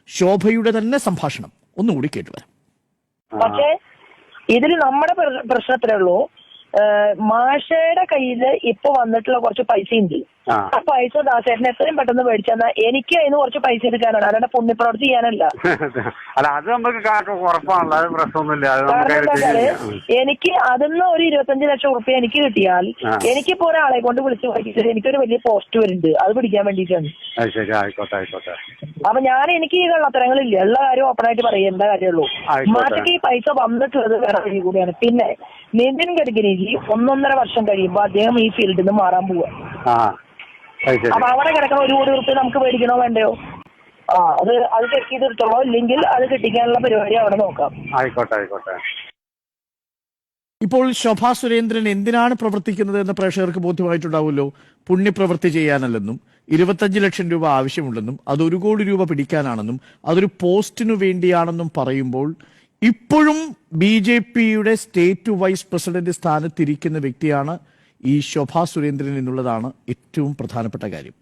ശോഭയുടെ തന്നെ സംഭാഷണം ഒന്നുകൂടി കേട്ടുവരാം. പക്ഷേ ഇതിൽ നമ്മുടെ പ്രശ്നത്തിലേ ഉള്ളൂ, മാഷയുടെ കയ്യില് ഇപ്പൊ വന്നിട്ടുള്ള കുറച്ച് പൈസ ഉണ്ട്. ആ പൈസ ദാസേട്ടന് എത്രയും പെട്ടെന്ന് മേടിച്ചെന്നാ എനിക്ക് അതിന് കുറച്ച് പൈസ എടുക്കാനാണ്, അല്ലാണ്ട് പുണ്യപ്രവർത്തി ചെയ്യാനല്ല. അല്ല, അത് നമുക്ക് ഉറപ്പാണല്ലോ, അത് പ്രശ്നമൊന്നുമില്ല. എനിക്ക് അതിന്ന് ഒരു 25 ലക്ഷം ഉറുപ്പ്യ എനിക്ക് കിട്ടിയാൽ എനിക്കിപ്പോ ഒരാളെ കൊണ്ട് വിളിച്ച് പഠിച്ചിട്ട് എനിക്കൊരു വലിയ പോസ്റ്റ് വരുന്നുണ്ട്, അത് പിടിക്കാൻ വേണ്ടിയിട്ടാണ്. അപ്പൊ എനിക്ക് ഈ കള്ളത്തരങ്ങളില്ല, ഉള്ള കാര്യം ഓപ്പണായിട്ട് പറയും, എന്താ കാര്യമുള്ളൂ. മാറ്റക്ക് ഈ പൈസ വന്നിട്ടുള്ളത് വേറെ വഴി കൂടിയാണ്. പിന്നെ നിതിൻ ഗഡ്കരിജി 1.5 വർഷം കഴിയുമ്പോ അദ്ദേഹം ഈ ഫീൽഡിൽ നിന്ന് മാറാൻ പോവുക. അപ്പൊ അവിടെ കിടക്കുന്ന 1 കോടി റുപ്യ നമുക്ക് മേടിക്കണോ വേണ്ടയോ? അത് ചെക്ക് ചെയ്തെടുത്തോളോ, ഇല്ലെങ്കിൽ അത് കിട്ടിക്കാനുള്ള പരിപാടി അവിടെ നോക്കാം. ആയിക്കോട്ടെ. ഇപ്പോൾ ശോഭാ സുരേന്ദ്രൻ എന്തിനാണ് പ്രവർത്തിക്കുന്നത് എന്ന് പ്രേക്ഷകർക്ക് ബോധ്യമായിട്ടുണ്ടാവുമല്ലോ. പുണ്യപ്രവൃത്തി ചെയ്യാനല്ലെന്നും 25 ലക്ഷം രൂപ ആവശ്യമുണ്ടെന്നും അത് 1 കോടി രൂപ പിടിക്കാനാണെന്നും അതൊരു പോസ്റ്റിനു വേണ്ടിയാണെന്നും പറയുമ്പോൾ ഇപ്പോഴും BJPയുടെ സ്റ്റേറ്റ് വൈസ് പ്രസിഡന്റ് സ്ഥാനത്തിരിക്കുന്ന വ്യക്തിയാണ് ഈ ശോഭാ സുരേന്ദ്രൻ എന്നുള്ളതാണ് ഏറ്റവും പ്രധാനപ്പെട്ട കാര്യം.